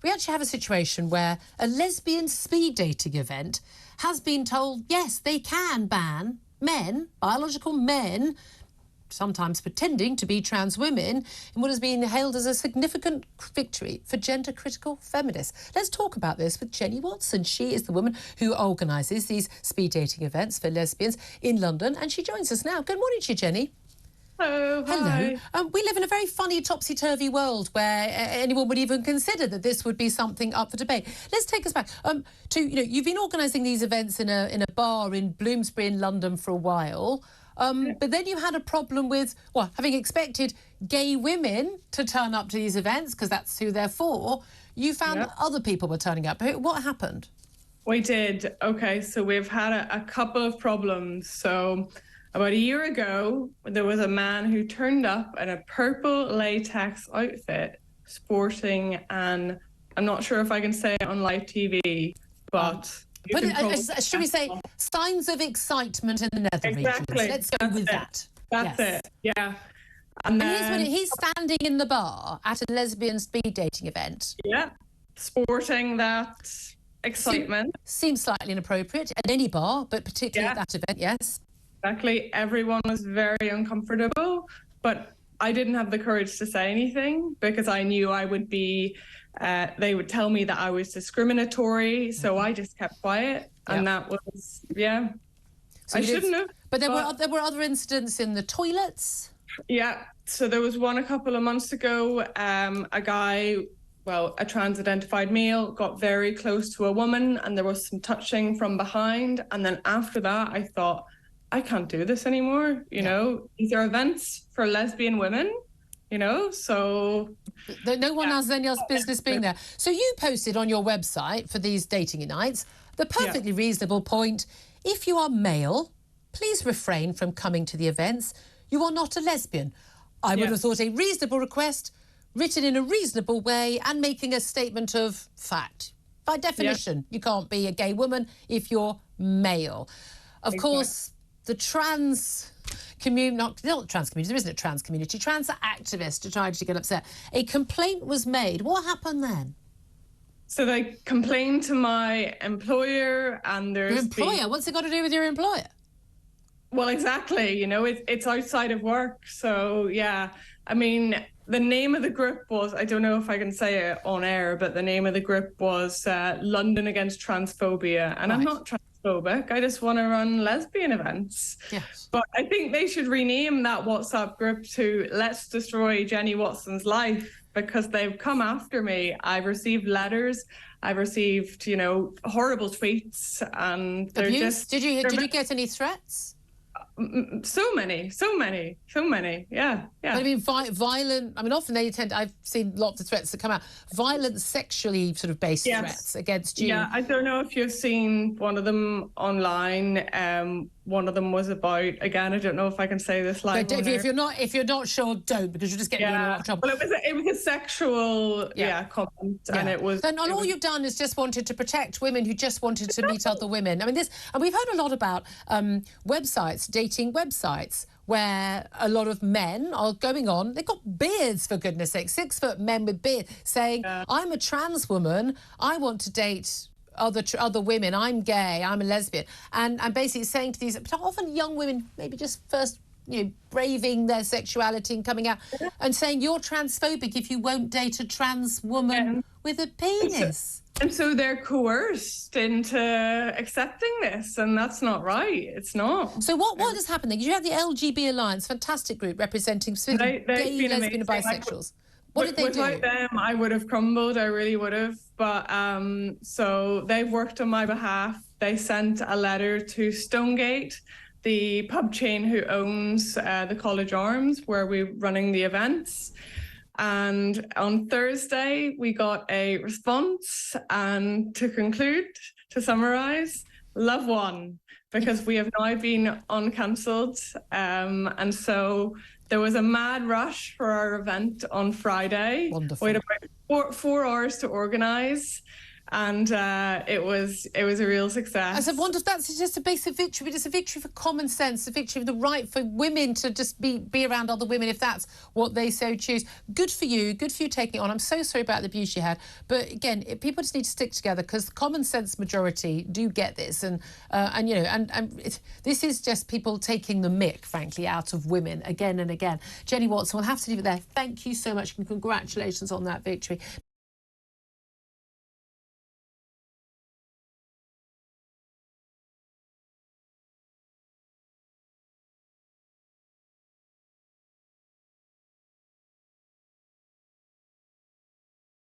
We actually have a situation where a lesbian speed dating event has been told, yes, they can ban men, biological men, sometimes pretending to be trans women, in what has been hailed as a significant victory for gender-critical feminists. Let's talk about this with Jenny Watson. She is the woman who organises these speed dating events for lesbians in London, and she joins us now. Good morning to you, Jenny. Hello. Hi. Hello. We live in a very funny, topsy-turvy world where anyone would even consider that this would be something up for debate. Let's take us back to, you've been organising these events in a bar in Bloomsbury in London for a while. But then you had a problem with, well, having expected gay women to turn up to these events, because that's who they're for, you found that other people were turning up. What happened? We did. Okay, so we've had a couple of problems. So about a year ago, there was a man who turned up in a purple latex outfit, sporting, and I'm not sure if I can say it on live TV, but... should we say signs of excitement in the nether regions? Let's go with that. That's it, yeah. And he's standing in the bar at a lesbian speed dating event. Yeah, sporting that excitement. Seems slightly inappropriate at any bar, but particularly at that event, yes. Exactly. Everyone was very uncomfortable, but I didn't have the courage to say anything because I knew I would be... they would tell me that I was discriminatory, so I just kept quiet, and that was, so I shouldn't have. But there were other incidents in the toilets? Yeah, so there was one a couple of months ago, a guy, a trans-identified male, got very close to a woman, and there was some touching from behind, and then after that, I thought, I can't do this anymore, you know? These are events for lesbian women. So... No one has any else business being there. So you posted on your website for these dating nights the perfectly reasonable point: if you are male, please refrain from coming to the events. You are not a lesbian. I would have thought a reasonable request, written in a reasonable way and making a statement of fact. By definition, you can't be a gay woman if you're male. Of course, the trans... not trans community, there isn't a trans community, trans activists are trying to get upset. A complaint was made. What happened then? So they complained to my employer, and there's... Your employer? What's it got to do with your employer? Well, exactly, it's outside of work. So, I mean, the name of the group was, I don't know if I can say it on air, but the name of the group was London Against Transphobia. And I'm not transphobic. I just want to run lesbian events. Yes. But I think they should rename that WhatsApp group to Let's Destroy Jenny Watson's Life, because they've come after me. I've received letters. I've received, horrible tweets, and they're just... Did you get any threats? So many, yeah. But I mean, violent, often I've seen lots of threats that come out, violent sexually sort of based threats against you. Yeah, I don't know if you've seen one of them online. One of them was about, again, I don't know if I can say this live. If you're not sure, don't, because you're just getting in a lot of trouble. Well, it was a sexual comment, and it was... And all you've done is just wanted to protect women who just wanted to meet other women. And we've heard a lot about websites, dating websites, where a lot of men are going on, they've got beards, for goodness sake, 6-foot men with beards, saying, I'm a trans woman, I want to date other women, I'm gay, I'm a lesbian, and basically saying to these, but often young women, maybe just first, braving their sexuality and coming out, and saying you're transphobic if you won't date a trans woman with a penis. And so they're coerced into accepting this, and that's not right. It's not. So what has happened then? You have the LGB Alliance, fantastic group representing gay, lesbian and bisexuals. What did they do? Without them, I would have crumbled. I really would have. But so they've worked on my behalf. They sent a letter to Stonegate, the pub chain who owns the College Arms, where we're running the events. And on Thursday, we got a response. And to conclude, to summarise, love won, because we have now been uncancelled. And so there was a mad rush for our event on Friday. Wonderful. We had about four hours to organise. and it was a real success. I wonder if that's just a basic victory, but it's a victory for common sense, a victory of the right for women to just be around other women if that's what they so choose. Good for you taking it on. I'm so sorry about the abuse you had, but again, people just need to stick together because the common sense majority do get this, and you know, this is just people taking the mick, frankly, out of women again and again. Jenny Watson, we'll have to leave it there. Thank you so much and congratulations on that victory.